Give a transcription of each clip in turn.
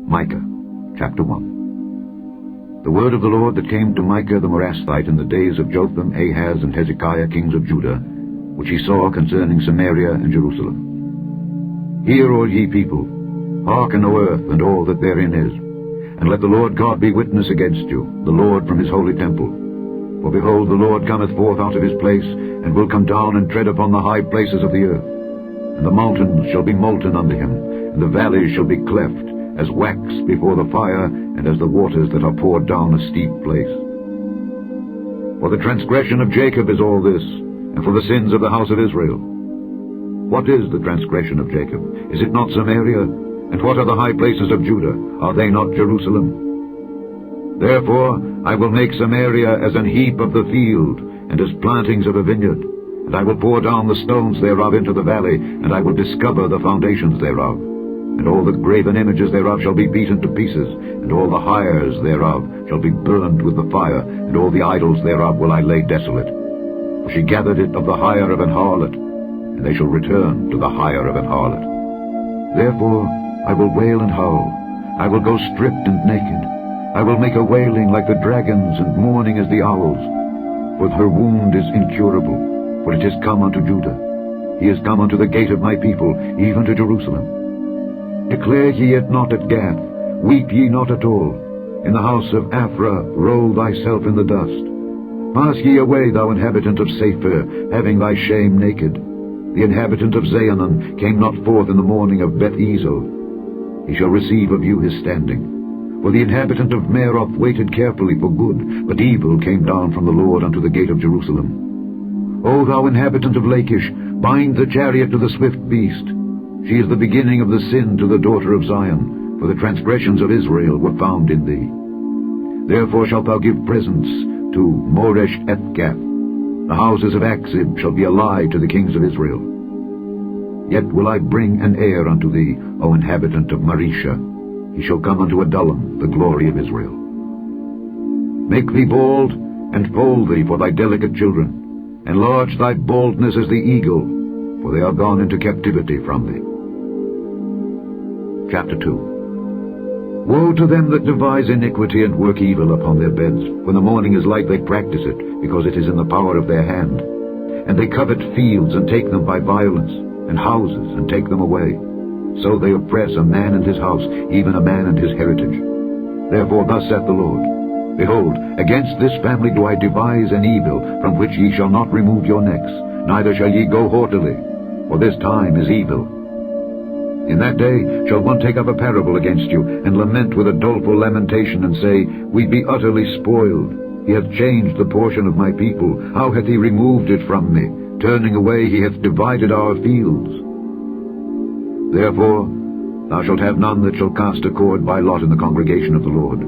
Micah, chapter 1. The word of the Lord that came to Micah the Moresheth in the days of Jotham, Ahaz, and Hezekiah, kings of Judah, which he saw concerning Samaria and Jerusalem. Hear, all ye people, hearken, O earth, and all that therein is, and let the Lord God be witness against you, the Lord from his holy temple. For behold, the Lord cometh forth out of his place, and will come down and tread upon the high places of the earth. And the mountains shall be molten under him, and the valleys shall be cleft, as wax before the fire, and as the waters that are poured down a steep place. For the transgression of Jacob is all this, and for the sins of the house of Israel. What is the transgression of Jacob? Is it not Samaria? And what are the high places of Judah? Are they not Jerusalem? Therefore I will make Samaria as an heap of the field, and as plantings of a vineyard. And I will pour down the stones thereof into the valley, and I will discover the foundations thereof. And all the graven images thereof shall be beaten to pieces, and all the hires thereof shall be burned with the fire, and all the idols thereof will I lay desolate. For she gathered it of the hire of an harlot, and they shall return to the hire of an harlot. Therefore I will wail and howl, I will go stripped and naked, I will make a wailing like the dragons, and mourning as the owls. For her wound is incurable, for it is come unto Judah. He is come unto the gate of my people, even to Jerusalem. Declare ye it not at Gath, weep ye not at all. In the house of Aphrah roll thyself in the dust. Pass ye away, thou inhabitant of Sephir, having thy shame naked. The inhabitant of Zaanannim came not forth in the morning of Beth-ezel. He shall receive of you his standing. For the inhabitant of Meroth waited carefully for good, but evil came down from the Lord unto the gate of Jerusalem. O thou inhabitant of Lachish, bind the chariot to the swift beast. She is the beginning of the sin to the daughter of Zion, for the transgressions of Israel were found in thee. Therefore shalt thou give presents to Moresheth. The houses of Achzib shall be a lie to the kings of Israel. Yet will I bring an heir unto thee, O inhabitant of Mareshah. He shall come unto Adullam, the glory of Israel. Make thee bald, and fold thee for thy delicate children. Enlarge thy baldness as the eagle, for they are gone into captivity from thee. Chapter 2. Woe to them that devise iniquity and work evil upon their beds. When the morning is light they practice it, because it is in the power of their hand. And they covet fields and take them by violence, and houses and take them away. So they oppress a man and his house, even a man and his heritage. Therefore thus saith the Lord, Behold, against this family do I devise an evil, from which ye shall not remove your necks, neither shall ye go haughtily, for this time is evil. In that day shall one take up a parable against you, and lament with a doleful lamentation, and say, We be utterly spoiled. He hath changed the portion of my people. How hath he removed it from me? Turning away he hath divided our fields. Therefore thou shalt have none that shall cast a cord by lot in the congregation of the Lord.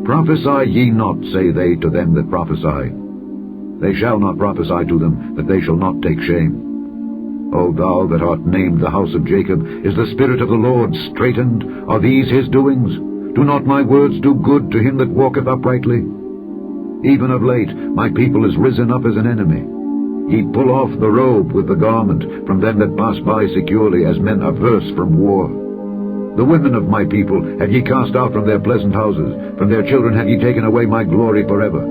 Prophesy ye not, say they to them that prophesy. They shall not prophesy to them, that they shall not take shame. O thou that art named the house of Jacob, is the Spirit of the Lord straitened? Are these his doings? Do not my words do good to him that walketh uprightly? Even of late my people is risen up as an enemy. Ye pull off the robe with the garment from them that pass by securely, as men averse from war. The women of my people have ye cast out from their pleasant houses. From their children have ye taken away my glory forever.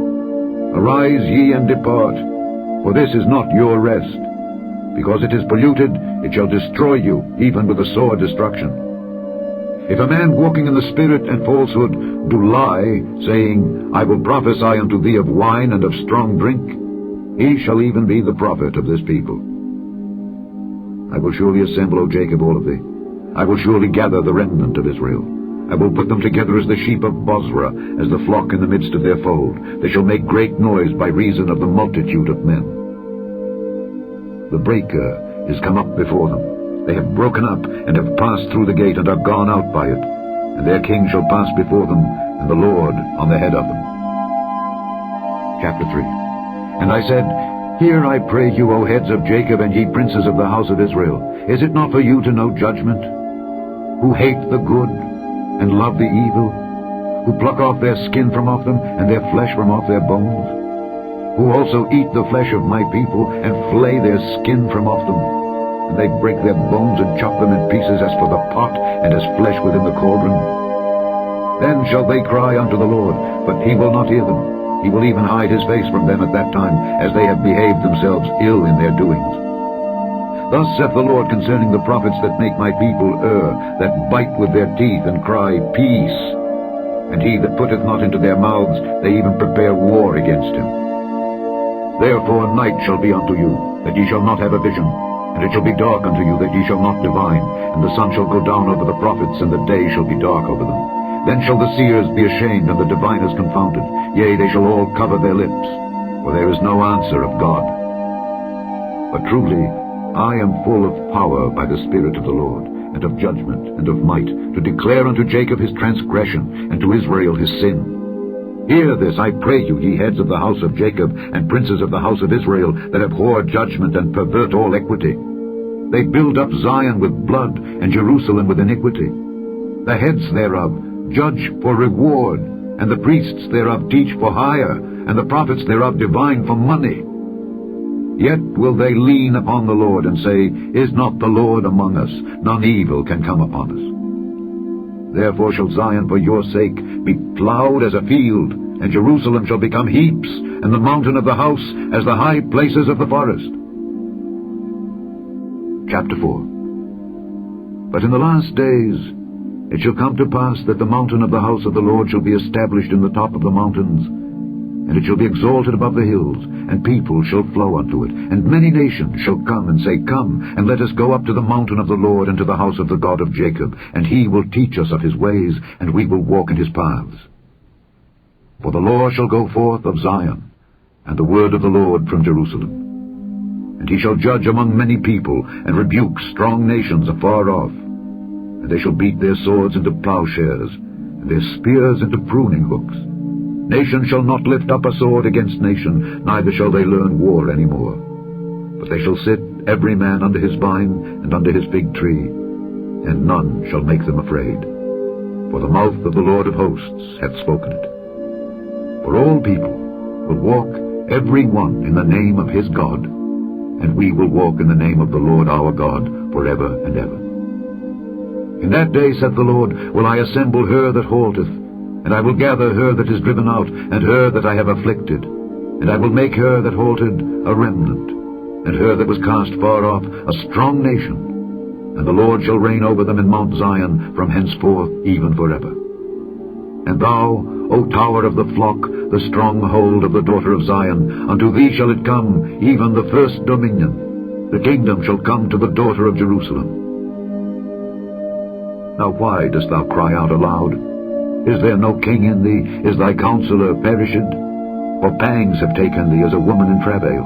Arise ye and depart, for this is not your rest. Because it is polluted, it shall destroy you, even with a sore destruction. If a man walking in the spirit and falsehood do lie, saying, I will prophesy unto thee of wine and of strong drink, he shall even be the prophet of this people. I will surely assemble, O Jacob, all of thee. I will surely gather the remnant of Israel. I will put them together as the sheep of Bozrah, as the flock in the midst of their fold. They shall make great noise by reason of the multitude of men. The breaker is come up before them. They have broken up, and have passed through the gate, and are gone out by it. And their king shall pass before them, and the Lord on the head of them. Chapter 3. And I said, Hear, I pray you, O heads of Jacob, and ye princes of the house of Israel. Is it not for you to know judgment? Who hate the good, and love the evil? Who pluck off their skin from off them, and their flesh from off their bones? Who also eat the flesh of my people, and flay their skin from off them. And they break their bones, and chop them in pieces, as for the pot, and as flesh within the cauldron. Then shall they cry unto the Lord, but he will not hear them. He will even hide his face from them at that time, as they have behaved themselves ill in their doings. Thus saith the Lord concerning the prophets that make my people err, that bite with their teeth and cry, Peace. And he that putteth not into their mouths, they even prepare war against him. Therefore night shall be unto you, that ye shall not have a vision, and it shall be dark unto you, that ye shall not divine, and the sun shall go down over the prophets, and the day shall be dark over them. Then shall the seers be ashamed, and the diviners confounded. Yea, they shall all cover their lips, for there is no answer of God. But truly, I am full of power by the Spirit of the Lord, and of judgment, and of might, to declare unto Jacob his transgression, and to Israel his sin. Hear this, I pray you, ye heads of the house of Jacob, and princes of the house of Israel, that abhor judgment, and pervert all equity. They build up Zion with blood, and Jerusalem with iniquity. The heads thereof judge for reward, and the priests thereof teach for hire, and the prophets thereof divine for money. Yet will they lean upon the Lord, and say, Is not the Lord among us? None evil can come upon us. Therefore shall Zion for your sake be plowed as a field, and Jerusalem shall become heaps, and the mountain of the house as the high places of the forest. Chapter 4. But in the last days it shall come to pass that the mountain of the house of the Lord shall be established in the top of the mountains, and it shall be exalted above the hills, and people shall flow unto it, and many nations shall come and say, Come, and let us go up to the mountain of the Lord, and to the house of the God of Jacob, and he will teach us of his ways, and we will walk in his paths. For the law shall go forth of Zion, and the word of the Lord from Jerusalem. And he shall judge among many people, and rebuke strong nations afar off. And they shall beat their swords into plowshares, and their spears into pruning hooks. Nation shall not lift up a sword against nation, neither shall they learn war any more. But they shall sit every man under his vine, and under his fig tree, and none shall make them afraid. For the mouth of the Lord of hosts hath spoken it. For all people will walk every one in the name of his God, and we will walk in the name of the Lord our God forever and ever. In that day, saith the Lord, will I assemble her that halteth, and I will gather her that is driven out, and her that I have afflicted. And I will make her that halted a remnant, and her that was cast far off a strong nation. And the Lord shall reign over them in Mount Zion from henceforth even forever. And thou, O tower of the flock, the stronghold of the daughter of Zion, unto thee shall it come, even the first dominion. The kingdom shall come to the daughter of Jerusalem. Now why dost thou cry out aloud? Is there no king in thee? Is thy counselor perished? For pangs have taken thee as a woman in travail.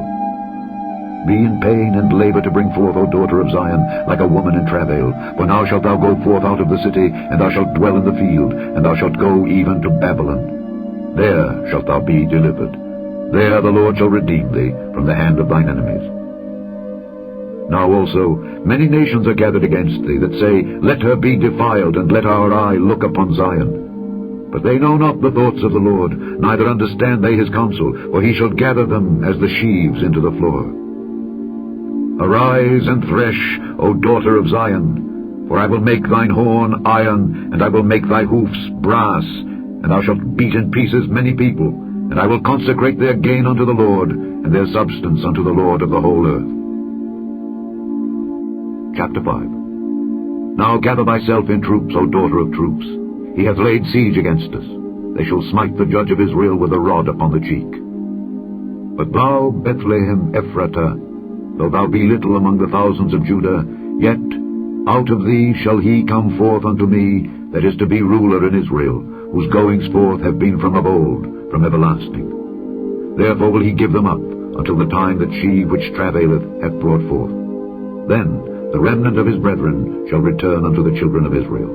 Be in pain and labor to bring forth, O daughter of Zion, like a woman in travail. For now shalt thou go forth out of the city, and thou shalt dwell in the field, and thou shalt go even to Babylon. There shalt thou be delivered. There the Lord shall redeem thee from the hand of thine enemies. Now also many nations are gathered against thee, that say, Let her be defiled, and let our eye look upon Zion. But they know not the thoughts of the Lord, neither understand they his counsel, for he shall gather them as the sheaves into the floor. Arise and thresh, O daughter of Zion, for I will make thine horn iron, and I will make thy hoofs brass, and thou shalt beat in pieces many people, and I will consecrate their gain unto the Lord, and their substance unto the Lord of the whole earth. Chapter 5. Now gather thyself in troops, O daughter of troops. He hath laid siege against us. They shall smite the judge of Israel with a rod upon the cheek. But thou, Bethlehem Ephratah, though thou be little among the thousands of Judah, yet out of thee shall he come forth unto me, that is to be ruler in Israel, whose goings forth have been from of old, from everlasting. Therefore will he give them up, until the time that she which travaileth hath brought forth. Then the remnant of his brethren shall return unto the children of Israel.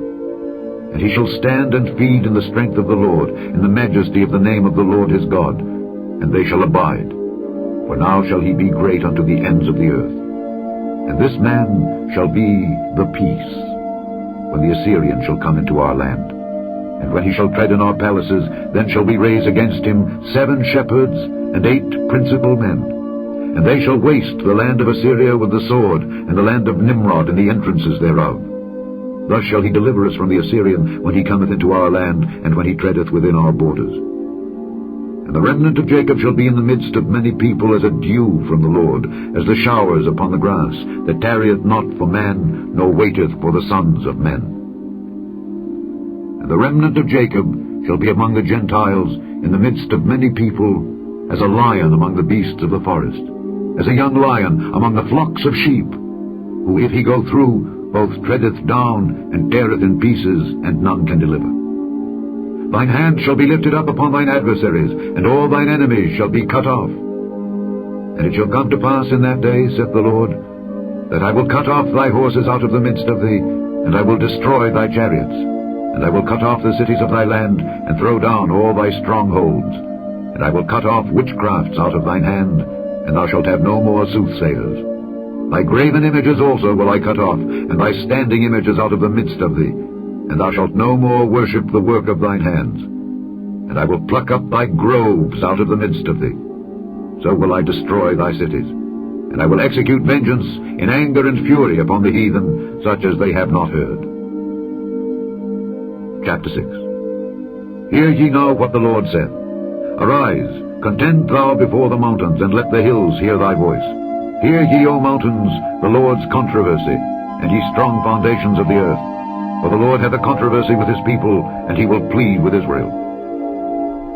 And he shall stand and feed in the strength of the Lord, in the majesty of the name of the Lord his God, and they shall abide. For now shall he be great unto the ends of the earth. And this man shall be the peace, when the Assyrian shall come into our land. And when he shall tread in our palaces, then shall we raise against him 7 shepherds and 8 principal men. And they shall waste the land of Assyria with the sword, and the land of Nimrod and the entrances thereof. Thus shall he deliver us from the Assyrian, when he cometh into our land, and when he treadeth within our borders. And the remnant of Jacob shall be in the midst of many people as a dew from the Lord, as the showers upon the grass, that tarrieth not for man, nor waiteth for the sons of men. And the remnant of Jacob shall be among the Gentiles, in the midst of many people, as a lion among the beasts of the forest, as a young lion among the flocks of sheep, who if he go through, both treadeth down, and teareth in pieces, and none can deliver. Thine hand shall be lifted up upon thine adversaries, and all thine enemies shall be cut off. And it shall come to pass in that day, saith the Lord, that I will cut off thy horses out of the midst of thee, and I will destroy thy chariots, and I will cut off the cities of thy land, and throw down all thy strongholds, and I will cut off witchcrafts out of thine hand, and thou shalt have no more soothsayers. Thy graven images also will I cut off, and thy standing images out of the midst of thee, and thou shalt no more worship the work of thine hands. And I will pluck up thy groves out of the midst of thee. So will I destroy thy cities, and I will execute vengeance in anger and fury upon the heathen, such as they have not heard. Chapter 6. Hear ye now what the Lord saith. Arise, contend thou before the mountains, and let the hills hear thy voice. Hear ye, O mountains, the Lord's controversy, and ye strong foundations of the earth. For the Lord hath a controversy with his people, and he will plead with Israel.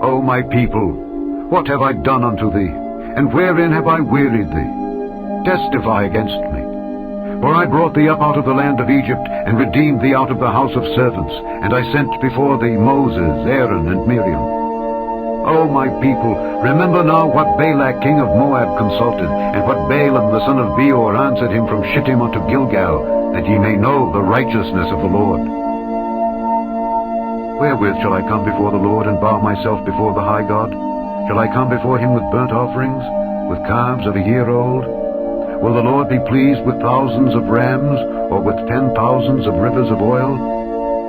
O my people, what have I done unto thee, and wherein have I wearied thee? Testify against me. For I brought thee up out of the land of Egypt, and redeemed thee out of the house of servants, and I sent before thee Moses, Aaron, and Miriam. O my people, remember now what Balak king of Moab consulted, and what Balaam the son of Beor answered him from Shittim unto Gilgal, that ye may know the righteousness of the Lord. Wherewith shall I come before the Lord, and bow myself before the high God? Shall I come before him with burnt offerings, with calves of a year old? Will the Lord be pleased with thousands of rams, or with 10,000 of rivers of oil?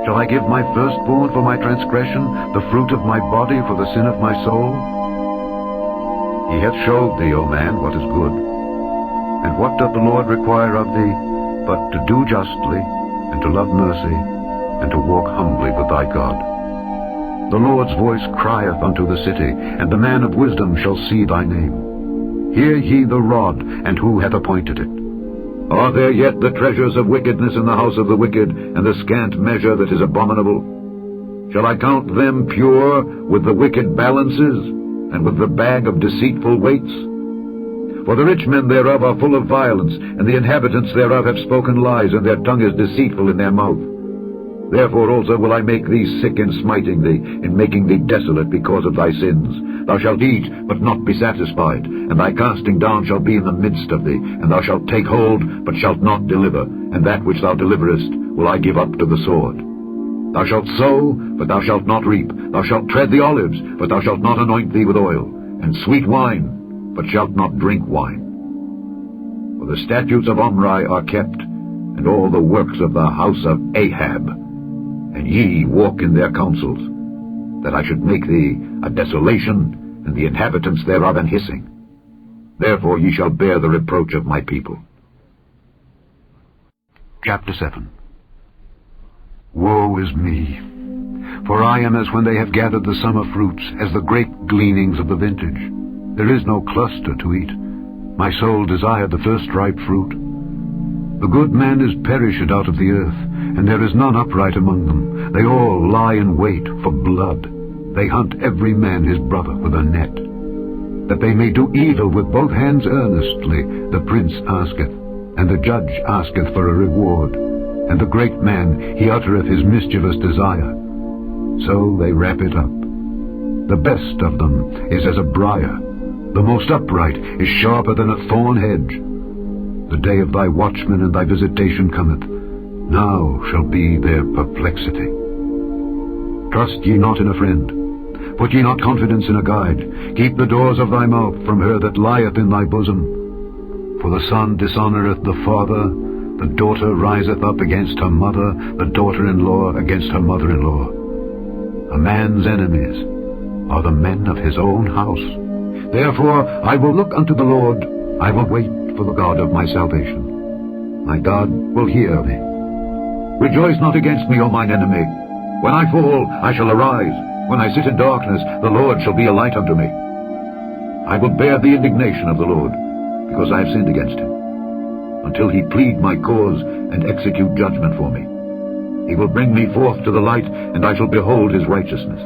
Shall I give my firstborn for my transgression, the fruit of my body for the sin of my soul? He hath showed thee, O man, what is good. And what doth the Lord require of thee, but to do justly, and to love mercy, and to walk humbly with thy God? The Lord's voice crieth unto the city, and the man of wisdom shall see thy name. Hear ye the rod, and who hath appointed it? Are there yet the treasures of wickedness in the house of the wicked, and the scant measure that is abominable? Shall I count them pure with the wicked balances, and with the bag of deceitful weights? For the rich men thereof are full of violence, and the inhabitants thereof have spoken lies, and their tongue is deceitful in their mouth. Therefore also will I make thee sick in smiting thee, in making thee desolate because of thy sins. Thou shalt eat, but not be satisfied, and thy casting down shall be in the midst of thee, and thou shalt take hold, but shalt not deliver, and that which thou deliverest will I give up to the sword. Thou shalt sow, but thou shalt not reap. Thou shalt tread the olives, but thou shalt not anoint thee with oil, and sweet wine, but shalt not drink wine. For the statutes of Omri are kept, and all the works of the house of Ahab, and ye walk in their counsels, that I should make thee a desolation, and the inhabitants thereof an hissing. Therefore ye shall bear the reproach of my people. Chapter 7. Woe is me! For I am as when they have gathered the summer fruits, as the grape gleanings of the vintage. There is no cluster to eat. My soul desired the first ripe fruit. The good man is perished out of the earth, and there is none upright among them. They all lie in wait for blood. They hunt every man his brother with a net. That they may do evil with both hands earnestly, the prince asketh, and the judge asketh for a reward, and the great man, he uttereth his mischievous desire. So they wrap it up. The best of them is as a briar. The most upright is sharper than a thorn hedge. The day of thy watchman and thy visitation cometh. Now shall be their perplexity. Trust ye not in a friend. Put ye not confidence in a guide. Keep the doors of thy mouth from her that lieth in thy bosom. For the son dishonoureth the father, the daughter riseth up against her mother, the daughter-in-law against her mother-in-law. A man's enemies are the men of his own house. Therefore I will look unto the Lord, I will wait for the God of my salvation. My God will hear me. Rejoice not against me, O mine enemy. When I fall, I shall arise. When I sit in darkness, the Lord shall be a light unto me. I will bear the indignation of the Lord, because I have sinned against him, until he plead my cause and execute judgment for me. He will bring me forth to the light, and I shall behold his righteousness.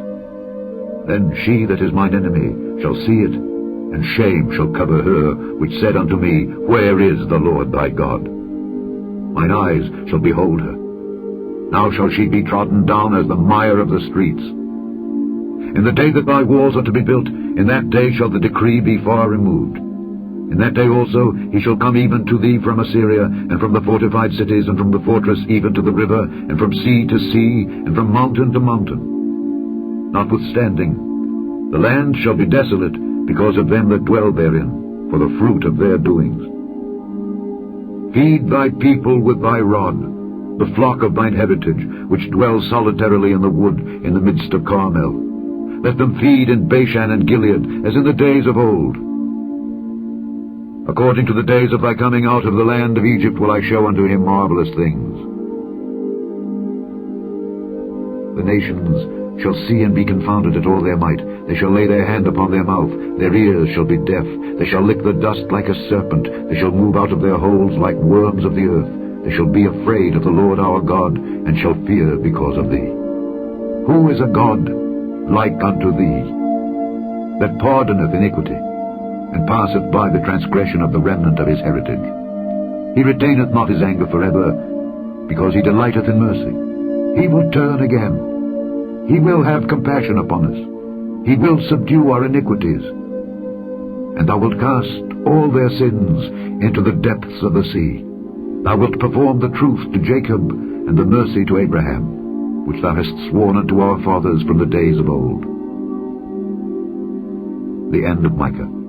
Then she that is mine enemy shall see it, and shame shall cover her which said unto me, Where is the Lord thy God? Mine eyes shall behold her. Now shall she be trodden down as the mire of the streets. In the day that thy walls are to be built, in that day shall the decree be far removed. In that day also he shall come even to thee from Assyria, and from the fortified cities, and from the fortress even to the river, and from sea to sea, and from mountain to mountain. Notwithstanding, the land shall be desolate because of them that dwell therein, for the fruit of their doings. Feed thy people with thy rod, the flock of thine heritage, which dwell solitarily in the wood in the midst of Carmel. Let them feed in Bashan and Gilead, as in the days of old. According to the days of thy coming out of the land of Egypt will I show unto him marvelous things. The nations shall see and be confounded at all their might. They shall lay their hand upon their mouth. Their ears shall be deaf. They shall lick the dust like a serpent. They shall move out of their holes like worms of the earth. They shall be afraid of the Lord our God, and shall fear because of thee. Who is a God like unto thee, that pardoneth iniquity, and passeth by the transgression of the remnant of his heritage? He retaineth not his anger forever, because he delighteth in mercy. He will turn again. He will have compassion upon us. He will subdue our iniquities. And thou wilt cast all their sins into the depths of the sea. Thou wilt perform the truth to Jacob, and the mercy to Abraham, which thou hast sworn unto our fathers from the days of old. The end of Micah.